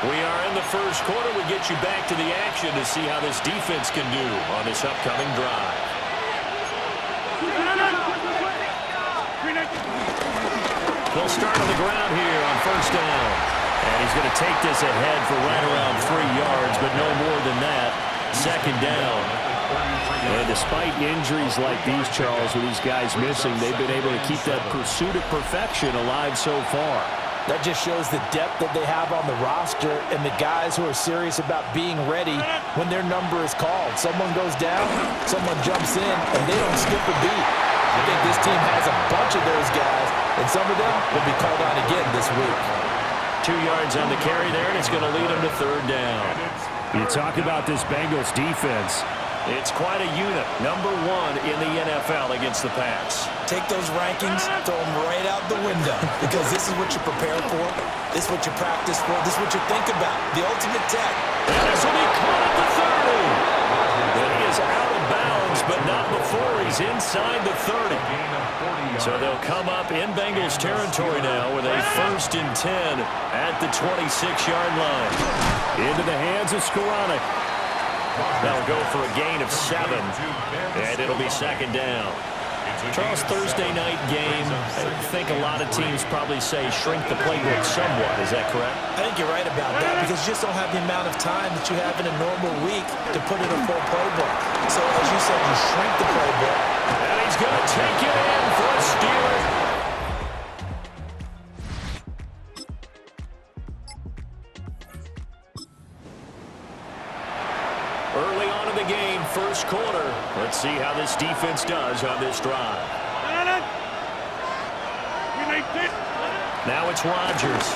We are in the first quarter. We get you back to the action to see how this defense can do on this upcoming drive. They'll start on the ground here on first down. And he's going to take this ahead for right around 3 yards, but no more than that. Second down. And despite injuries like these, Charles, with these guys missing, they've been able to keep that pursuit of perfection alive so far. That just shows the depth that they have on the roster and the guys who are serious about being ready when their number is called. Someone goes down, someone jumps in, and they don't skip a beat. I think this team has a bunch of those guys, and some of them will be called on again this week. 2 yards on the carry there, and it's going to lead them to third down. You talk about this Bengals defense. It's quite a unit, number 1 in the NFL against the pass. Take those rankings, throw them right out the window, because this is what you prepare for, this is what you practice for, this is what you think about, the ultimate tech. And this will be caught at the 30. He is out of bounds, but not before he's inside the 30. So they'll come up in Bengals territory now with a 1st and 10 at the 26-yard line. Into the hands of Skoranek. That'll go for a gain of 7, and it'll be second down. Charles, Thursday night game, I think a lot of teams probably say shrink the playbook somewhat. Is that correct? I think you're right about that because you just don't have the amount of time that you have in a normal week to put in a full playbook. So, as you said, you shrink the playbook. And he's going to take it in for a steal. Early on in the game, first quarter. Let's see how this defense does on this drive. Now it's Rodgers.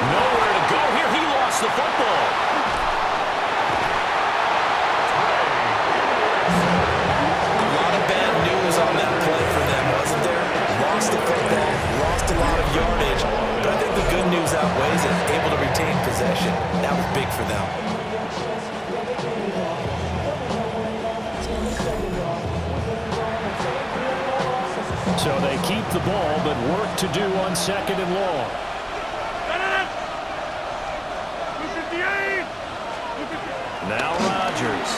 Nowhere to go here. He lost the football. A lot of bad news on that play for them, wasn't there? Lost the football, lost a lot of yardage. But I think the good news outweighs it. Able to retain possession. That was big for them. So they keep the ball, but work to do on second and long. Now Rodgers.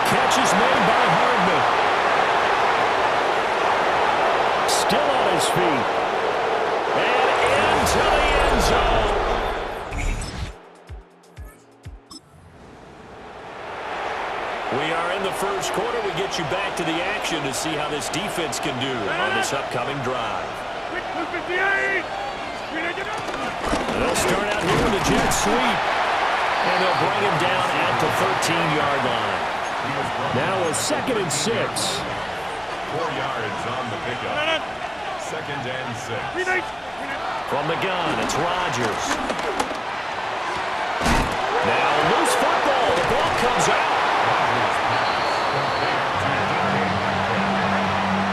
Catch is made by Hardman. Still on his feet. And into the end zone. We are in the first quarter. We get you back to the action to see how this defense can do on this upcoming drive. They'll start out here with a jet sweep. And they'll bring him down at the 13-yard line. Now a 2nd and 6. 4 yards on the pickup. 2nd and 6. From the gun, it's Rodgers. Now loose football. The ball comes out.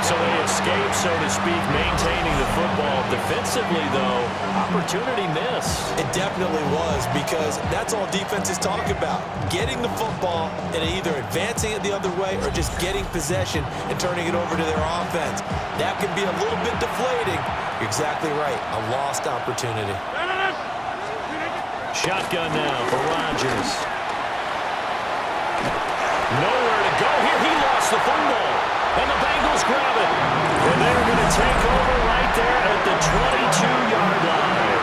So they escape, so to speak, maintaining the football. Defensively, though, opportunity miss. It definitely was because that's all defenses talk about. Getting the football and either advancing it the other way or just getting possession and turning it over to their offense. That can be a little bit deflating. You're exactly right. A lost opportunity. Shotgun now for Rodgers. Nowhere to go here. He lost the football. And the Bengals grab it. And they're going to take over right there at the 22-yard line.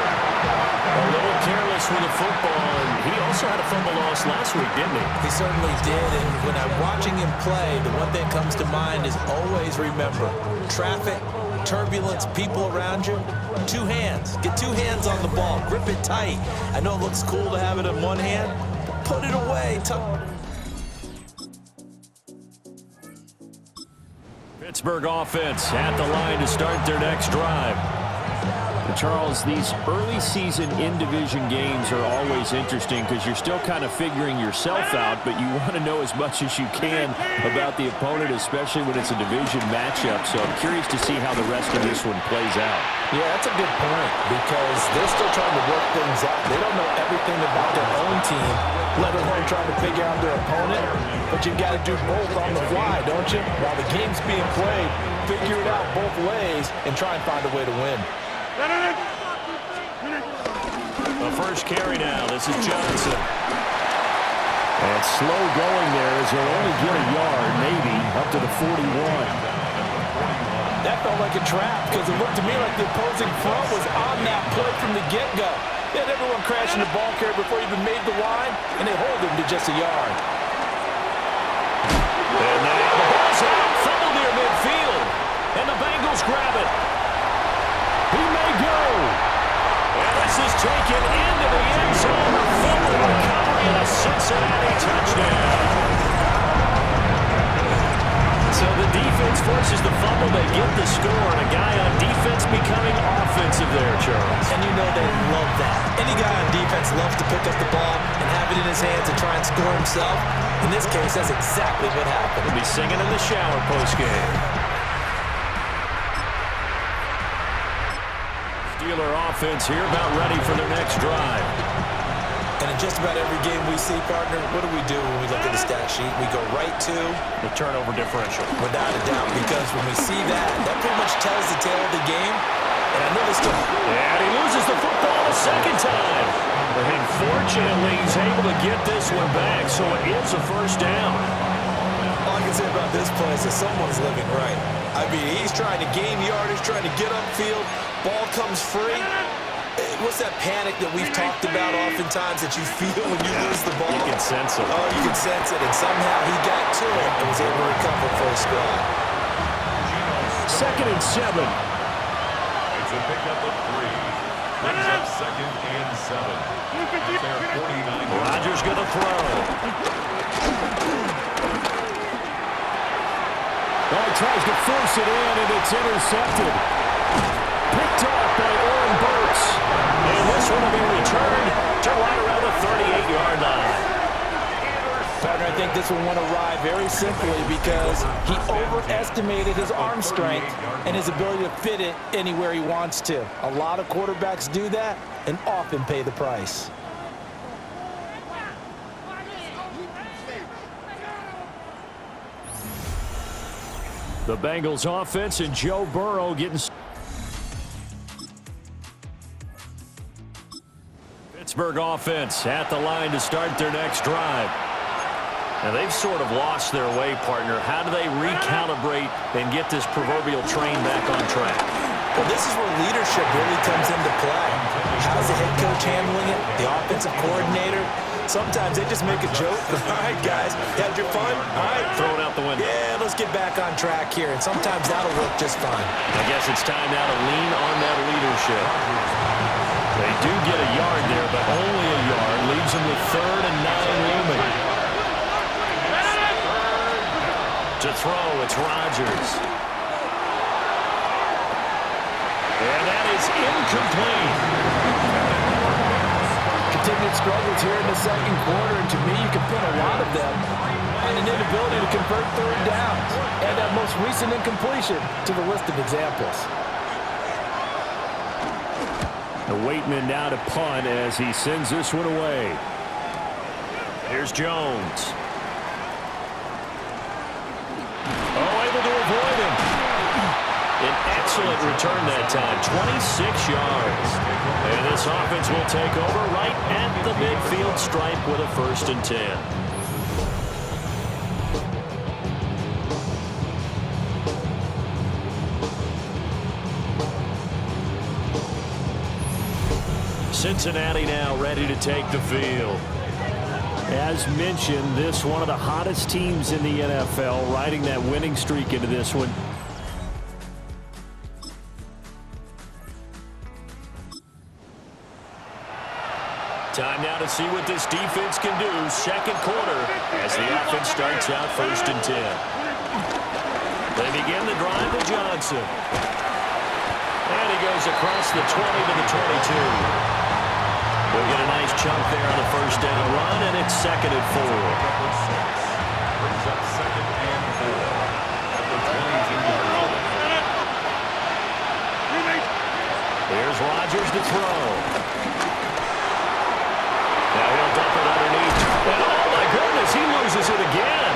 A little careless with the football. And he also had a fumble loss last week, didn't he? He certainly did. And when I'm watching him play, the one thing that comes to mind is always remember, traffic, turbulence, people around you, 2 hands. Get 2 hands on the ball. Grip it tight. I know it looks cool to have it in one hand, but put it away. Pittsburgh offense at the line to start their next drive. Charles, these early season in-division games are always interesting because you're still kind of figuring yourself out, but you want to know as much as you can about the opponent, especially when it's a division matchup. So I'm curious to see how the rest of this one plays out. Yeah, that's a good point because they're still trying to work things out. They don't know everything about their own team, let alone trying to figure out their opponent. But you've got to do both on the fly, don't you? While the game's being played, figure it out both ways and try and find a way to win. The first carry now. This is Johnson. And slow going there as he'll only get a yard, maybe, up to the 41. That felt like a trap because it looked to me like the opposing front was on that play from the get-go. They had everyone crashing the ball carrier before he even made the line, and they hold him to just a yard. And now the ball's out, fumble near midfield. And the Bengals grab it. He may go. And this is taken into the end zone. A fumble recovery and a Cincinnati touchdown. So the defense forces the fumble. They get the score. And a guy on defense becoming offensive there, Charles. And you know they love that. Any guy on defense loves to pick up the ball and have it in his hands and try and score himself. In this case, that's exactly what happened. He'll be singing in the shower postgame. Steeler offense here, about ready for their next drive. And in just about every game we see, partner, what do we do when we look at the stat sheet? We go right to the turnover differential. Without a doubt, because when we see that, that pretty much tells the tale of the game. And I know this still. And he loses the football a second time. And fortunately, he's able to get this one back, so it is a first down. All I can say about this play is that someone's living right. I mean, he's trying to gain yardage, trying to get upfield. Ball comes free. What's that panic that we've talked about oftentimes that you feel when you lose the ball? You can sense it. Oh, you can sense it. And somehow he got to it and was able to recover for his squad. 2nd and 7. It's a pickup of 3. Brings up 2nd and 7. Rodgers going to throw. Oh, he tries to force it in, and it's intercepted. Picked off by Oren Burks. And this one will be returned to right around the 38-yard line. Partner, I think this one went awry very simply because he overestimated his arm strength and his ability to fit it anywhere he wants to. A lot of quarterbacks do that and often pay the price. The Bengals offense and Joe Burrow getting... Pittsburgh offense at the line to start their next drive. Now they've sort of lost their way, partner. How do they recalibrate and get this proverbial train back on track? Well, this is where leadership really comes into play. How's the head coach handling it? The offensive coordinator? Sometimes they just make a joke. All right, guys, had your fun? All right. Throw it out the window. Yeah, let's get back on track here. And sometimes that'll work just fine. I guess it's time now to lean on that leadership. They do get a yard there, but only a yard. Leaves them with 3rd and 9 looming. To throw, it's Rodgers. And that is incomplete. Continued struggles here in the second quarter, and to me, you can pin a lot of them on an inability to convert 3rd downs. And that most recent incompletion to the list of examples. The Waitman now to punt as he sends this one away. Here's Jones. Oh, able to avoid him. An excellent return that time, 26 yards. And this offense will take over right at the midfield stripe with a 1st and 10. Cincinnati now ready to take the field. As mentioned, this one of the hottest teams in the NFL, riding that winning streak into this one. Time now to see what this defense can do. 2nd quarter as the offense starts out 1st and 10. They begin the drive with Johnson. And he goes across the 20 to the 22. We'll get a nice chunk there on the first down run, and it's 2nd and 4. Brings up 2nd and 4 at the 22-yard line. Here's Rodgers to throw. Now he'll dump it underneath. And oh my goodness, he loses it again.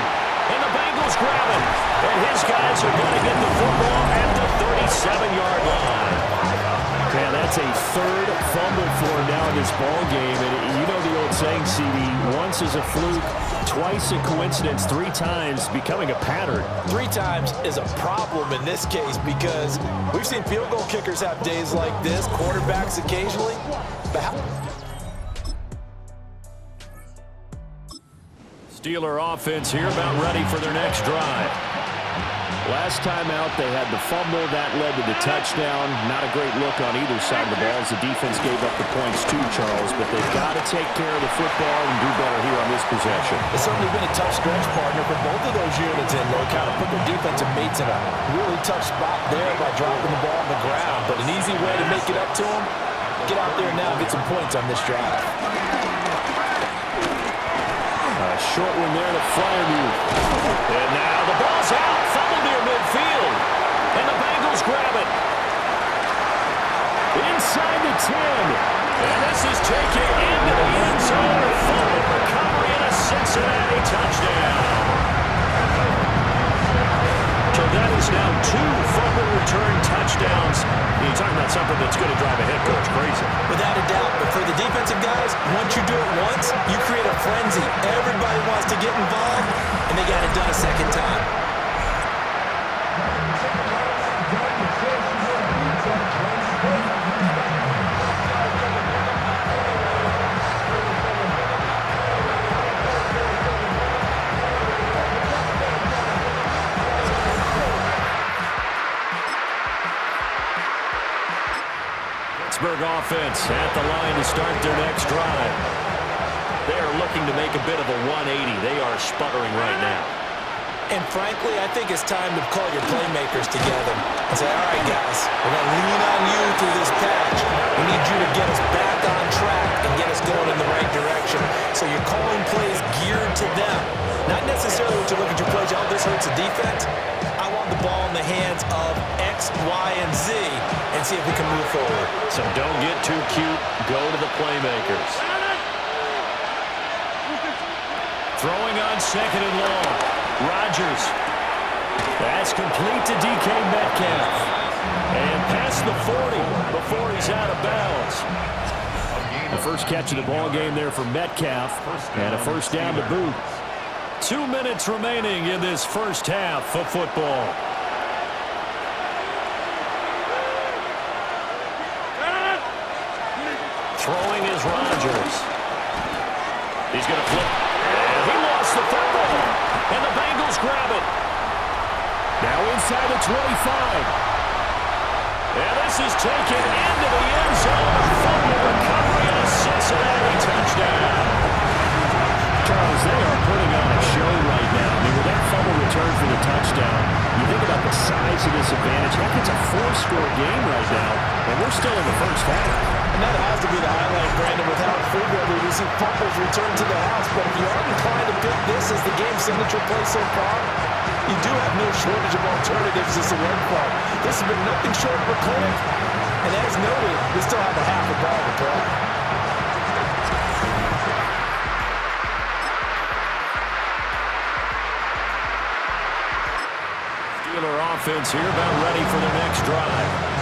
And the Bengals grab it. And his guys are going to get the football at the 37-yard line. Man, that's a 3rd fumble for him now in this ball game. And you know the old saying, CD, once is a fluke, twice a coincidence, 3 times becoming a pattern. 3 times is a problem in this case because we've seen field goal kickers have days like this, quarterbacks occasionally. But Steeler offense here about ready for their next drive. Last time out, they had the fumble. That led to the touchdown. Not a great look on either side of the ball as the defense gave up the points too, Charles. But they've got to take care of the football and do better here on this possession. It's certainly been a tough stretch, partner, for both of those units, and they kind of put their defensive mates in a really tough spot there by dropping the ball on the ground. But an easy way to make it up to them, get out there now and get some points on this drive. A short one there to Fryermuth. And now the ball's out. Fumble near midfield. And the Bengals grab it. Inside the 10. And this is taken into the end zone. Fumble recovery and a Cincinnati touchdown. So that is now 2 fumble return touchdowns. You're talking about something that's going to drive a head coach crazy. Without a doubt, but for the defensive guys, once you do it once, you create a frenzy. Everybody wants to get involved, and they got it done a second time. Pittsburgh offense at the line to start their next drive. They are looking to make a bit of a 180. They are sputtering right now. And frankly, I think it's time to call your playmakers together and say, all right, guys, we're going to lean on you through this patch. We need you to get us back on track and get us going in the right direction. So you're calling plays geared to them. Not necessarily what you look at your plays, oh, this hurts the defense. I want the ball in the hands of X, Y, and Z and see if we can move forward. So don't get too cute. Go to the playmakers. Throwing on 2nd and long. Rodgers. That's complete to DK Metcalf. And past the 40 before he's out of bounds. The first catch of the ball game there for Metcalf. And a first down to boot. 2 minutes remaining in this first half of football. Throwing is Rodgers. He's going to flip. And he lost the football. And the Bengals grab it. Now inside the 25. And this is taken into the end zone. Fumble recovery and a Cincinnati touchdown. Charles, they are putting on a show right now. I mean, with that fumble return for the touchdown, you think about the size of this advantage. Heck, it's a 4-score game right now, and we're still in the first half. And that has to be the highlight, Brandon, with how frequently we see fumbles return to the house. But if you are inclined to pick this as the game's signature play so far, you do have no shortage of alternatives to select from. This has been nothing short of a clinic. And as noted, we still have a half a ball to play. Steeler offense here about ready for their next drive.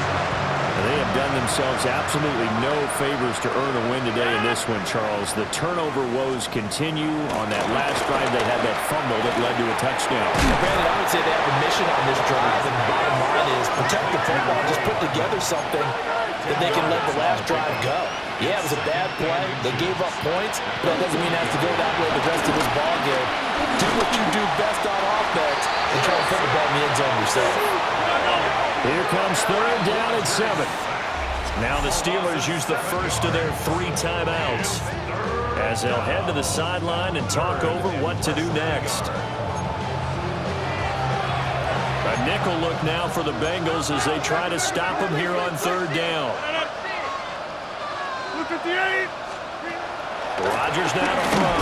They have done themselves absolutely no favors to earn a win today in this one, Charles. The turnover woes continue. On that last drive, they had that fumble that led to a touchdown. Brandon, I would say they have a mission on this drive, and the bottom line is protect the football. Just put together something that they can let the last drive go. Yeah, it was a bad play. They gave up points, but that doesn't mean it has to go that way the rest of this ball game. Do what you do best on offense and try to put the ball in the end zone yourself. Here comes 3rd down and 7. Now the Steelers use the first of their 3 timeouts as they'll head to the sideline and talk over what to do next. A nickel look now for the Bengals as they try to stop him here on third down. Rodgers now to throw.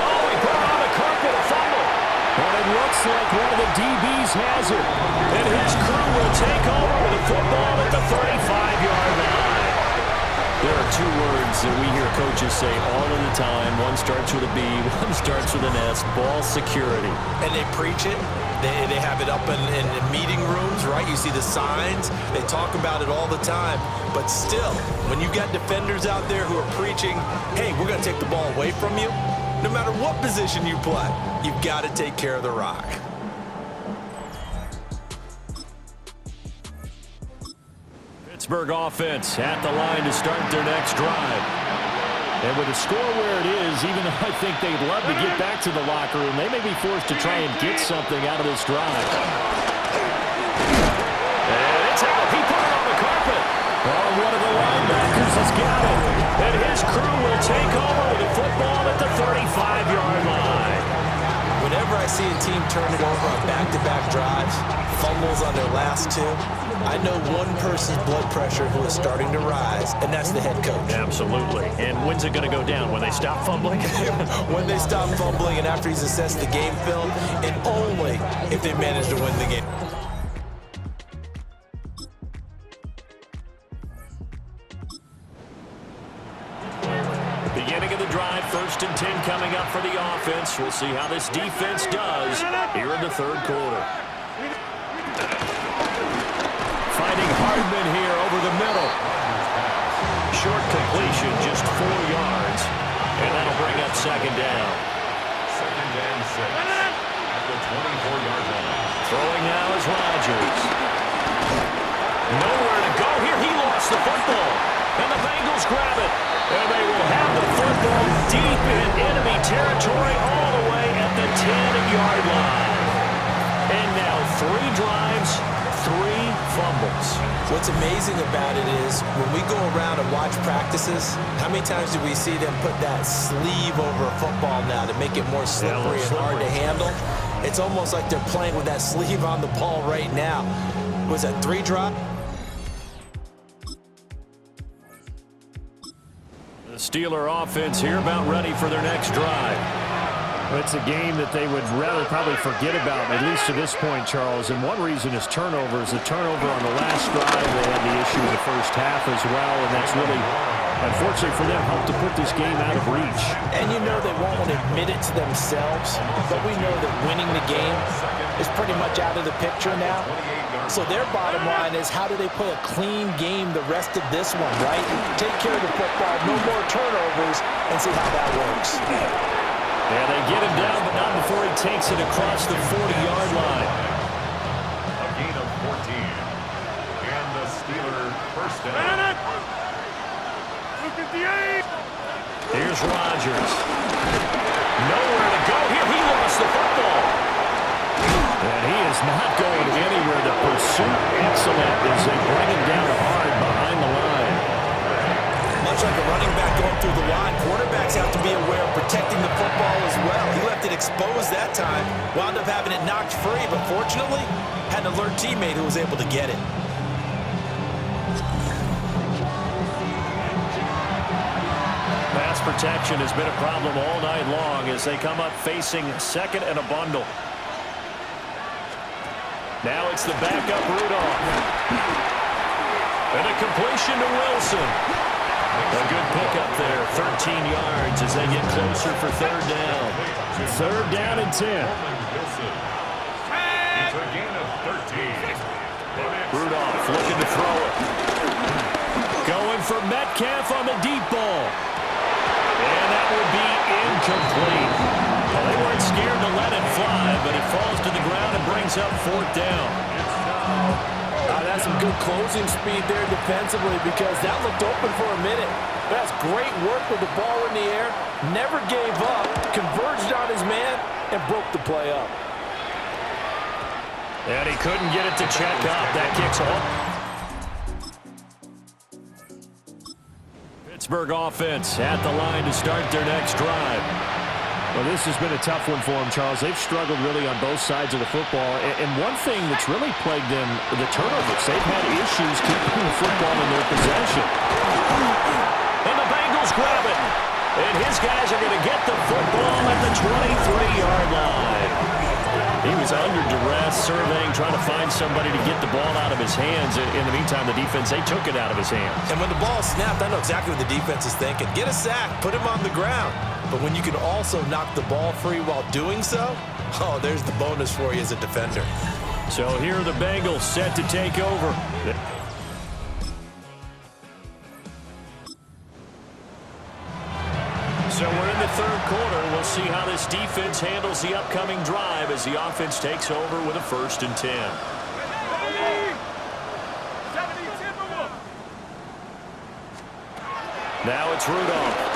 Oh, he put it on the carpet, a fumble. And it looks like one of the DBs has it. And his crew will take over with the football at the 35-yard line. There are two words that we hear coaches say all of the time. One starts with a B, one starts with an S, ball security. And they preach it. They have it up in meeting rooms, right? You see the signs. They talk about it all the time. But still, when you got defenders out there who are preaching, hey, we're going to take the ball away from you, no matter what position you play, you've got to take care of the rock. Pittsburgh offense at the line to start their next drive. And with the score where it is, even though I think they'd love to get back to the locker room, they may be forced to try and get something out of this drive. And it's out. He put it on the carpet. Oh, one of the linebackers has got it. And his crew will take over with the football at the 35-yard line. Whenever I see a team turn it over on back-to-back drives, fumbles on their last two, I know one person's blood pressure who is starting to rise, and that's the head coach. Absolutely. And when's it going to go down? When they stop fumbling? When they stop fumbling and after he's assessed the game film, and only if they manage to win the game. Beginning of the drive, 1st and 10 coming up for the offense. We'll see how this defense does here in the third quarter. Finding Hardman here over the middle. Short completion, just 4 yards. And that'll bring up 2nd down. 2nd and 6 at the 24-yard line. Throwing now is Rodgers. Nowhere to go here. He lost the football. And the Bengals grab it. And they will have the football deep in enemy territory all the way at the 10-yard line. And now 3 drives, 3 fumbles. What's amazing about it is when we go around and watch practices, how many times do we see them put that sleeve over a football now to make it more slippery and hard to handle? It's almost like they're playing with that sleeve on the ball right now. Was that 3 drop? The Steeler offense here about ready for their next drive. It's a game that they would rather probably forget about, at least to this point, Charles. And one reason is turnovers. The turnover on the last drive, they had the issue in the first half as well, and that's really, unfortunately for them, helped to put this game out of reach. And you know they won't admit it to themselves, but we know that winning the game is pretty much out of the picture now. So their bottom line is, how do they play a clean game the rest of this one, right? Take care of the football, no more turnovers, and see how that works. And they get him down, but not before he takes it across the 40-yard line. A gain of 14. And the Steeler first down. Here's Rodgers. Nowhere to go here. He lost the football. And he is not going anywhere. The pursuit excellent as they bring him down hard behind the line. Much like a running back going through the line, quarterbacks have to be aware of protecting the football as well. He left it exposed that time, wound up having it knocked free, but fortunately, had an alert teammate who was able to get it. Pass protection has been a problem all night long as they come up facing 2nd and a bundle. Now it's the backup Rudolph. And a completion to Wilson. A good pickup there, 13 yards as they get closer for 3rd down. 3rd down and 10. It's a gain of 13. Rudolph looking to throw it. Going for Metcalf on the deep ball. And that will be incomplete. Well, they weren't scared to let it fly, but it falls to the ground and brings up 4th down. That's some good closing speed there defensively because that looked open for a minute. That's great work with the ball in the air. Never gave up, converged on his man, and broke the play up. And he couldn't get it to check up. That kicks off. Pittsburgh offense at the line to start their next drive. Well, this has been a tough one for them, Charles. They've struggled really on both sides of the football. And one thing that's really plagued them, the turnovers. They've had issues keeping the football in their possession. And the Bengals grab it. And his guys are going to get the football at the 23-yard line. He was under duress, surveying, trying to find somebody to get the ball out of his hands. In the meantime, the defense, they took it out of his hands. And when the ball snapped, I know exactly what the defense is thinking. Get a sack, put him on the ground. But when you can also knock the ball free while doing so, oh, there's the bonus for you as a defender. So here are the Bengals set to take over. So we're in the third quarter. We'll see how this defense handles the upcoming drive as the offense takes over with a 1st and 10. Now it's Rudolph.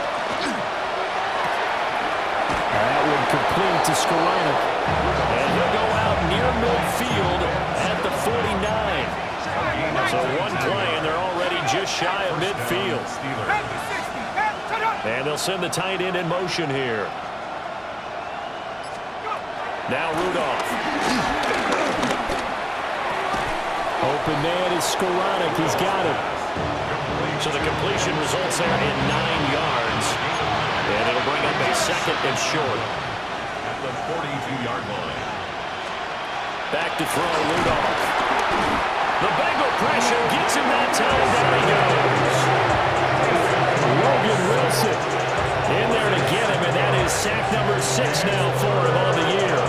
That one complete to Skoranek. And he'll go out near midfield at the 49. So one play, and they're already just shy of midfield. And they'll send the tight end in motion here. Now Rudolph. Open man is Skoranek. He's got it. So the completion results there in 9 yards. And it'll bring up a 2nd and short. At the 42-yard line. Back to throw, Rudolph. The Bengal pressure gets him that time. Down he goes. Logan Wilson in there to get him, and that is sack number 6 now for him on the year.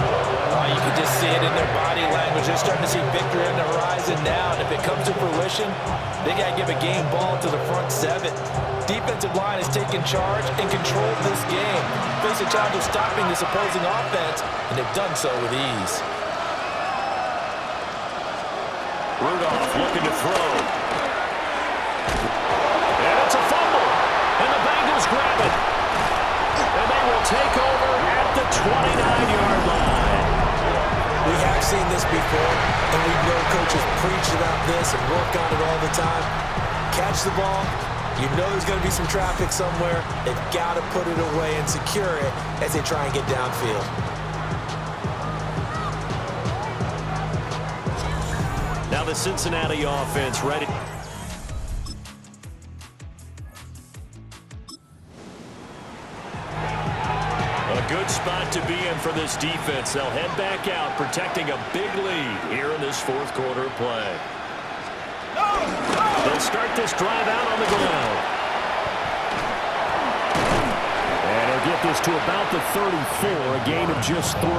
Oh, you can just see it in their body language. They're starting to see victory on the horizon now, and if it comes to fruition, they got to give a game ball to the front 7. Defensive line has taken charge and controlled this game. Face a challenge of stopping this opposing offense, and they've done so with ease. Rudolph looking to throw. And it's a fumble. And the Bengals grab it. And they will take over at the 29-yard line. We have seen this before, and we know coaches preach about this and work on it all the time. Catch the ball. You know there's going to be some traffic somewhere. They've got to put it away and secure it as they try and get downfield. Now the Cincinnati offense ready. A good spot to be in for this defense. They'll head back out, protecting a big lead here in this 4th quarter play. They'll start this drive out on the ground. And he'll get this to about the 34, a gain of just 3.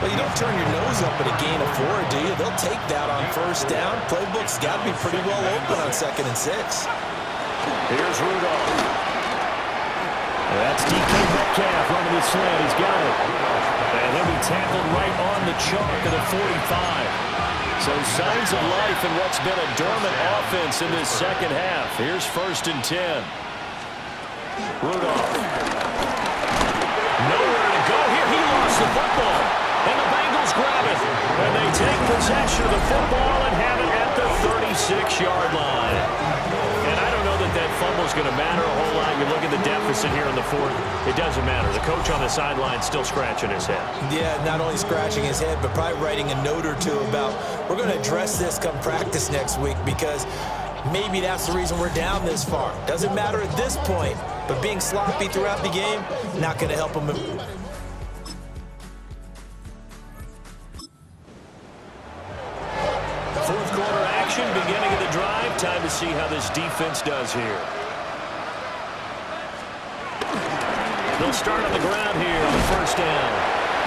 Well, you don't turn your nose up at a gain of 4, do you? They'll take that on 1st down. Playbook's got to be pretty well open on 2nd and 6. Here's Rudolph. That's DK Metcalf running the slant. He's got it. And he'll be tackled right on the chalk at the 45. So signs of life in what's been a dormant offense in this 2nd half. Here's 1st and 10. Rudolph. Nowhere to go here. He lost the football. And the Bengals grab it. And they take possession of the football and have it at the 36-yard line. And I don't know that that fumble is going to matter a whole lot. You look at the deficit here in the 4th. It doesn't matter. The coach on the sideline still scratching his head. Yeah, not only scratching his head, but probably writing a note or two about, we're going to address this come practice next week, because maybe that's the reason we're down this far. Doesn't matter at this point, but being sloppy throughout the game, not going to help him. Fourth quarter action, beginning of the drive. Time to see how this defense does here. They'll start on the ground here on 1st down.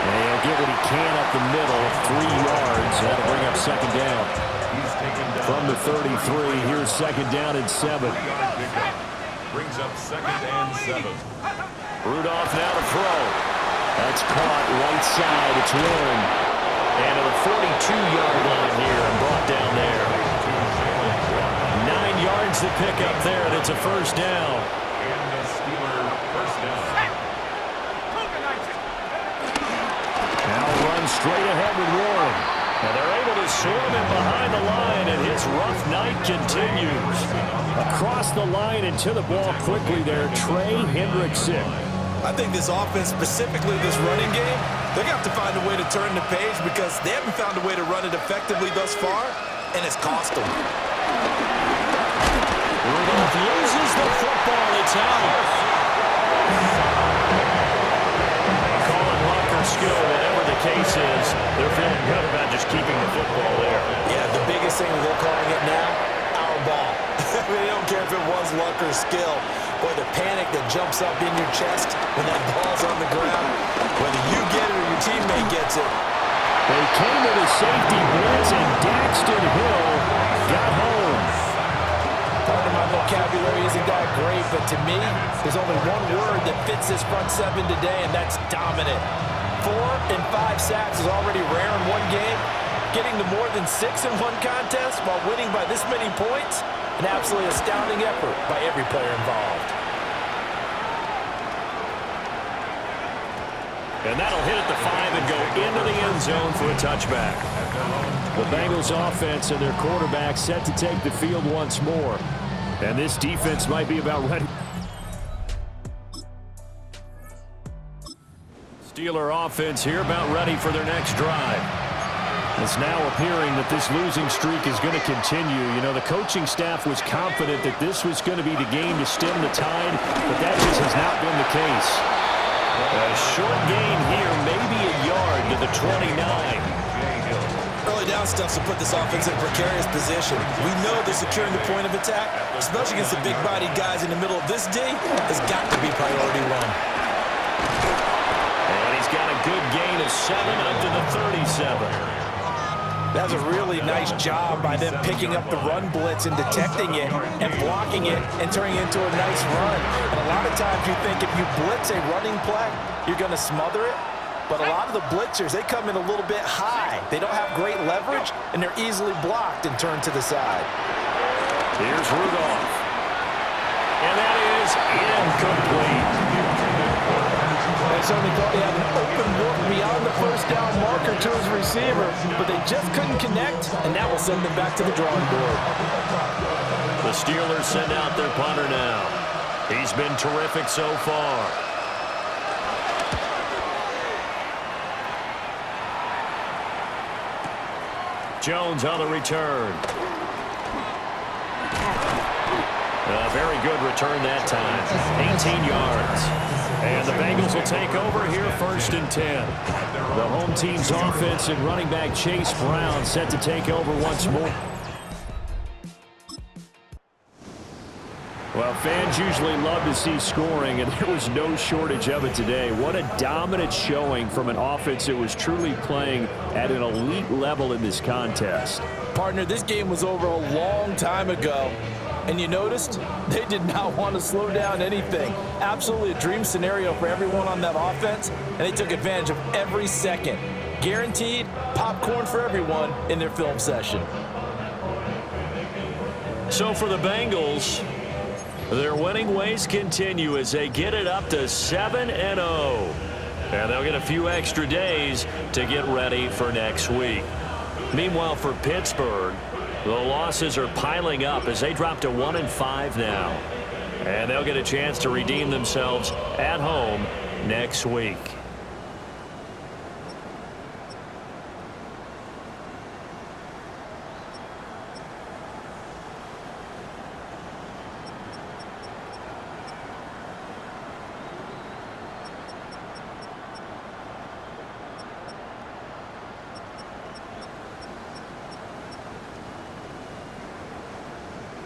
And he'll get what he can up the middle, 3 yards. That'll bring up 2nd down. From the 33, here's 2nd down and 7. Brings up 2nd and 7. Rudolph now to throw. That's caught right side. It's Warren. And to the 42-yard line here and brought down there. 9 yards to pick up there, and it's a 1st down. And the Steeler 1st down. Now run straight ahead with Warren. And they're able to swarm him behind the line, and his rough night continues. Across the line and to the ball quickly there, Trey Hendrickson. I think this offense, specifically this running game, they're going to have to find a way to turn the page because they haven't found a way to run it effectively thus far, and it's cost them. Rudolph loses the football. It's out. They call it luck or skill, whatever the case is. They're feeling good about just keeping the football there. Yeah, the biggest thing that they're calling it now, our ball. They don't care if it was luck or skill. Or the panic that jumps up in your chest when that ball's on the ground. Whether you get it or your teammate gets it. They came with a safety blitz, and Daxton Hill got home. Part of my vocabulary isn't that great, but to me, there's only one word that fits this front seven today, and that's dominant. 4 and 5 sacks is already rare in one game. Getting to more than 6 in one contest while winning by this many points, an absolutely astounding effort by every player involved. And that'll hit at the 5 and go into the end zone for a touchback. The Bengals offense and their quarterback set to take the field once more. And this defense might be about ready. Steeler offense here about ready for their next drive. It's now appearing that this losing streak is going to continue. You know, the coaching staff was confident that this was going to be the game to stem the tide, but that just has not been the case. A short gain here, maybe a yard to the 29. Early down stuff to put this offense in a precarious position. We know they're securing the point of attack, especially against the big-bodied guys in the middle of this D, has got to be priority one. And he's got a good gain of 7 up to the 37. That was a really nice job by them picking up the run blitz and detecting it and blocking it and turning it into a nice run. And a lot of times you think if you blitz a running play, you're going to smother it. But a lot of the blitzers, they come in a little bit high. They don't have great leverage, and they're easily blocked and turned to the side. Here's Rudolph. And that is incomplete. They certainly thought he had an open look beyond the first down marker to his receiver, but they just couldn't connect, and that will send them back to the drawing board. The Steelers send out their punter now. He's been terrific so far. Jones on the return. A very good return that time. 18 yards. And the Bengals will take over here 1st and 10. The home team's offense and running back Chase Brown set to take over once more. Well, fans usually love to see scoring, and there was no shortage of it today. What a dominant showing from an offense that was truly playing at an elite level in this contest. Partner, this game was over a long time ago. And you noticed they did not want to slow down anything. Absolutely a dream scenario for everyone on that offense, and they took advantage of every second. Guaranteed popcorn for everyone in their film session. So for the Bengals, their winning ways continue as they get it up to 7-0. And they'll get a few extra days to get ready for next week. Meanwhile, for Pittsburgh, the losses are piling up as they drop to 1-5 now. And they'll get a chance to redeem themselves at home next week.